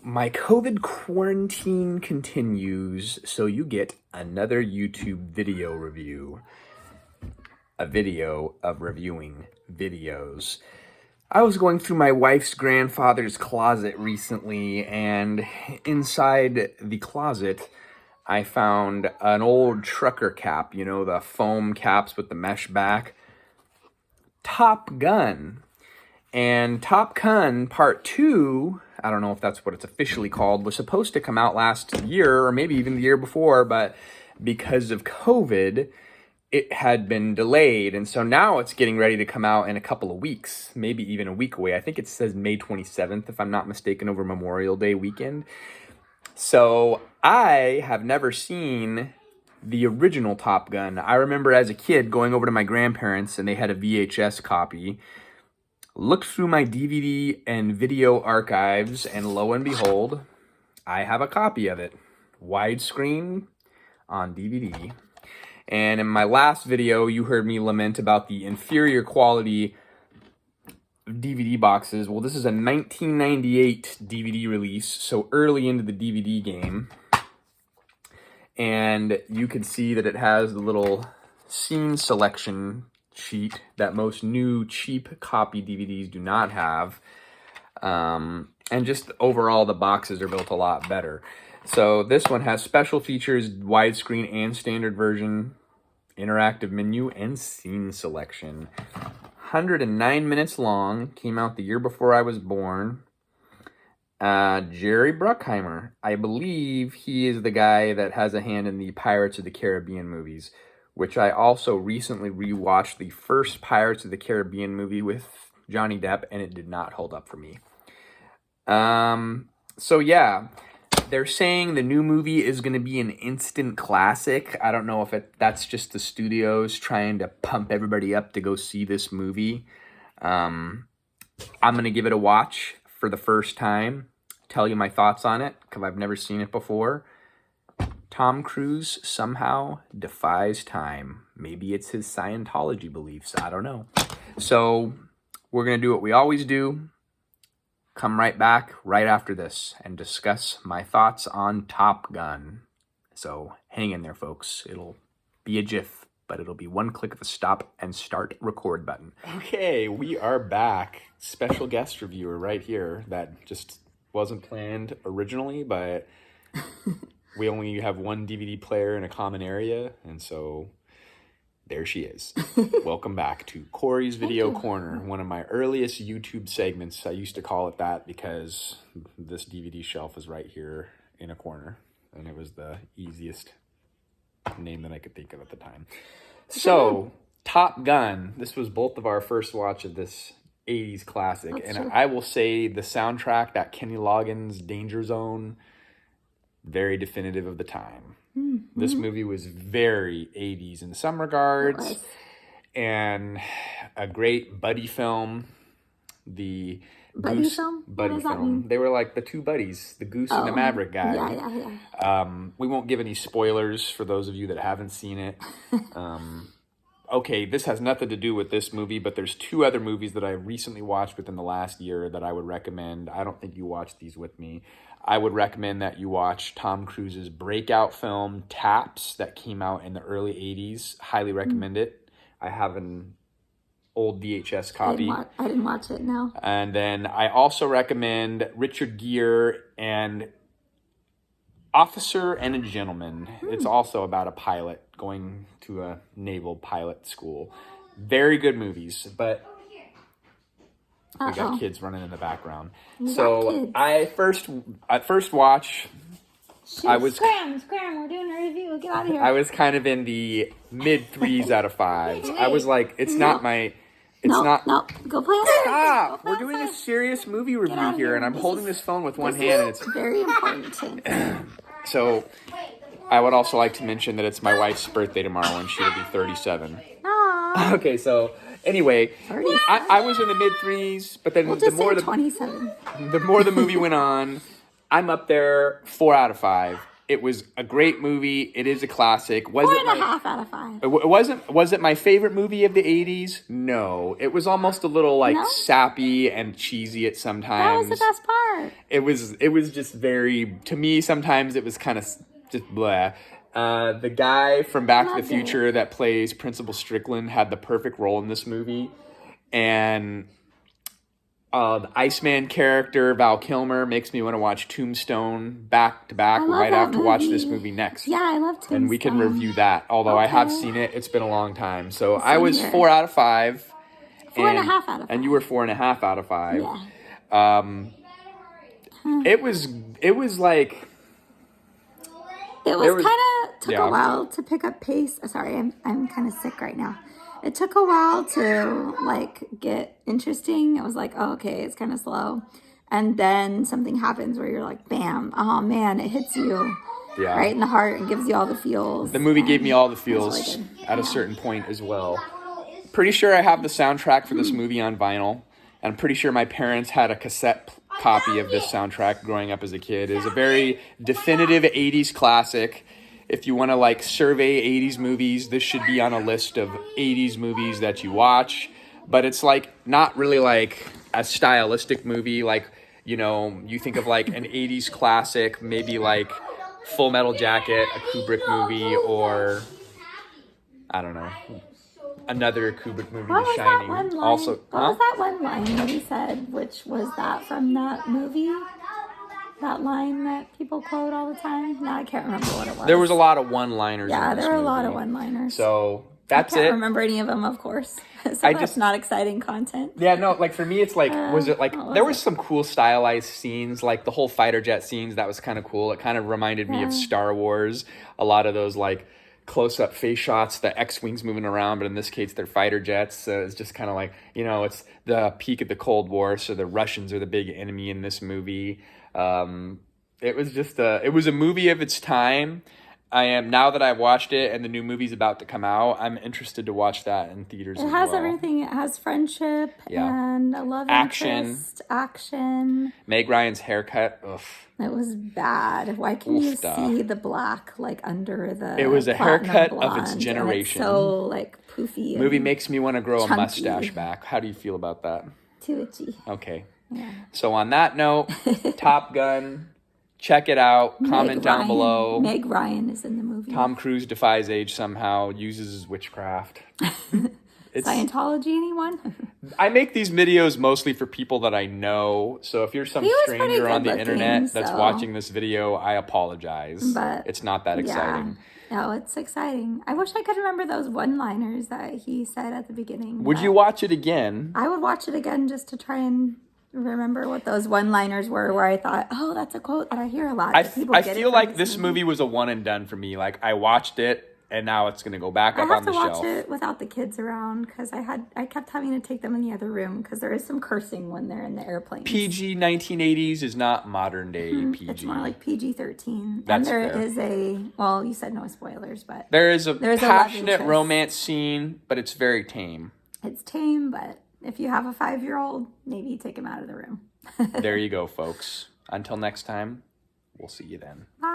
My COVID quarantine continues, so you get another YouTube video review. A video of reviewing videos. I was going through my wife's grandfather's closet recently, and inside the closet, I found an old trucker cap, you know, the foam caps with the mesh back. Top Gun. And Top Gun Part 2, I don't know if that's what it's officially called, was supposed to come out last year or maybe even the year before, but because of COVID, it had been delayed. And so now it's getting ready to come out in a couple of weeks, maybe even a week away. I think it says May 27th, if I'm not mistaken, over Memorial Day weekend. So I have never seen the original Top Gun. I remember as a kid going over to my grandparents and they had a VHS copy. Looked through my DVD and video archives, and lo and behold, I have a copy of it. Widescreen on DVD. And in my last video, you heard me lament about the inferior quality DVD boxes. Well, this is a 1998 DVD release, so early into the DVD game. And you can see that it has the little scene selection sheet that most new cheap copy DVDs do not have. And just overall, the boxes are built a lot better. So this one has special features, widescreen and standard version, interactive menu, and scene selection. 109 minutes long, came out the year before I was born. Jerry Bruckheimer, I believe he is the guy that has a hand in the Pirates of the Caribbean movies, which I also recently rewatched the first Pirates of the Caribbean movie with Johnny Depp, and it did not hold up for me. So yeah, they're saying the new movie is going to be an instant classic. I don't know if that's just the studios trying to pump everybody up to go see this movie. I'm going to give it a watch for the first time, tell you my thoughts on it, because I've never seen it before. Tom Cruise somehow defies time. Maybe it's his Scientology beliefs. I don't know. So we're going to do what we always do. Come right back right after this and discuss my thoughts on Top Gun. So hang in there, folks. It'll be a GIF, but it'll be one click of the stop and start record button. Okay, we are back. Special guest reviewer right here. That just wasn't planned originally, but we only have one DVD player in a common area, and so there she is. Welcome back to Corey's Video Corner, one of my earliest YouTube segments. I used to call it that because this DVD shelf is right here in a corner, and it was the easiest name that I could think of at the time. So, Top Gun. This was both of our first watch of this 80s classic, and I will say the soundtrack, that Kenny Loggins Danger Zone, very definitive of the time. Mm-hmm. This movie was very 80s in some regards, and a great buddy film. The buddy film? Buddy film. They were like the two buddies, the Goose and the Maverick guy. Yeah. We won't give any spoilers for those of you that haven't seen it. Okay, this has nothing to do with this movie, but there's two other movies that I recently watched within the last year that I would recommend. I don't think you watched these with me. I would recommend that you watch Tom Cruise's breakout film, Taps, that came out in the early 80s. Highly recommend it. I have an old VHS copy. I didn't watch it, no. And then I also recommend Richard Gere and Officer and a Gentleman. It's also about a pilot going to a naval pilot school. Very good movies, but we got kids running in the background. So at first watch, I was Scram, we're doing a review. Get out of here. I was kind of in the mid 3s out of 5s. I was like, it's not my. No, go play outside. Stop! We're doing a serious movie review here, and I'm holding this phone with one hand. And it's very important. So, I would also like to mention that it's my wife's birthday tomorrow, and she'll be 37. Aww. Okay, so anyway, I was in the mid 3s, but then the more the movie went on, I'm up there 4 out of 5. It was a great movie. It is a classic. Four and a half out of 5. It wasn't. Was it my favorite movie of the '80s? No. It was almost a little like No? sappy and cheesy at sometimes. That was the best part. It was just very, to me, sometimes it was kind of just blah. The guy from Back to the Future that plays Principal Strickland had the perfect role in this movie. And the Iceman character, Val Kilmer, makes me want to watch Tombstone back to back right after watch this movie next. Yeah, I love Tombstone. And we can review that. Although I have seen it. It's been a long time. So I was 4 out of 5. 4.5 out of 5. And you were 4.5 out of 5. Yeah. It was like... It was kind of took a while to pick up pace. Sorry, I'm kind of sick right now. It took a while to like get interesting. It was like, oh, okay, it's kind of slow. And then something happens where you're like, bam, oh man, it hits you right in the heart and gives you all the feels. The movie gave me all the feels really at a certain point as well. Pretty sure I have the soundtrack for this movie on vinyl. And I'm pretty sure my parents had a cassette copy of this soundtrack growing up as a kid. It is a very definitive 80s classic. If you want to like survey 80s movies, this should be on a list of 80s movies that you watch. But it's like not really like a stylistic movie. Like, you know, you think of like an 80s classic, maybe like Full Metal Jacket, a Kubrick movie, or I don't know, another Kubrick movie, The Shining. What was that one line that he said? Which was that from that movie? That line that people quote all the time? No, I can't remember what it was. There was a lot of one-liners. Yeah, there were a lot of one-liners. So that's it. I can't remember any of them, of course. So that's not exciting content. Yeah, no, like for me, it's like, was it like, there was some cool stylized scenes, like the whole fighter jet scenes, that was kind of cool. It kind of reminded me of Star Wars. A lot of those like close-up face shots, the X-Wings moving around, but in this case, they're fighter jets. So it's just kind of like, you know, it's the peak of the Cold War, so the Russians are the big enemy in this movie. It was just it was a movie of its time. Now that I've watched it and the new movie's about to come out, I'm interested to watch that in theaters as well. It has everything. It has friendship and a love interest, action. Meg Ryan's haircut, ugh. It was bad. Why can you see the black like under the It was a haircut of its generation. It's so like poofy. Movie makes me want to grow chunky. A mustache back. How do you feel about that? Too itchy. Okay. Yeah. So on that note, Top Gun, check it out. Comment down below. Meg Ryan is in the movie. Tom Cruise defies age somehow, uses his witchcraft. Scientology, anyone? I make these videos mostly for people that I know. So if you're some stranger on the internet that's watching this video, I apologize. But it's not that exciting. No, it's exciting. I wish I could remember those one-liners that he said at the beginning. Would you watch it again? I would watch it again just to try and remember what those one-liners were, where I thought, oh, that's a quote that I hear a lot. I feel like this movie was a one and done for me. Like I watched it and now it's going to go back up on the shelf. I have to watch it without the kids around because I kept having to take them in the other room because there is some cursing when they're in the airplane. PG 1980s is not modern day PG. It's more like PG-13. That's fair. And there is well, you said no spoilers, but there's a passionate romance scene, but it's very tame. It's tame, but if you have a 5-year-old, maybe take him out of the room. There you go, folks. Until next time, we'll see you then. Bye.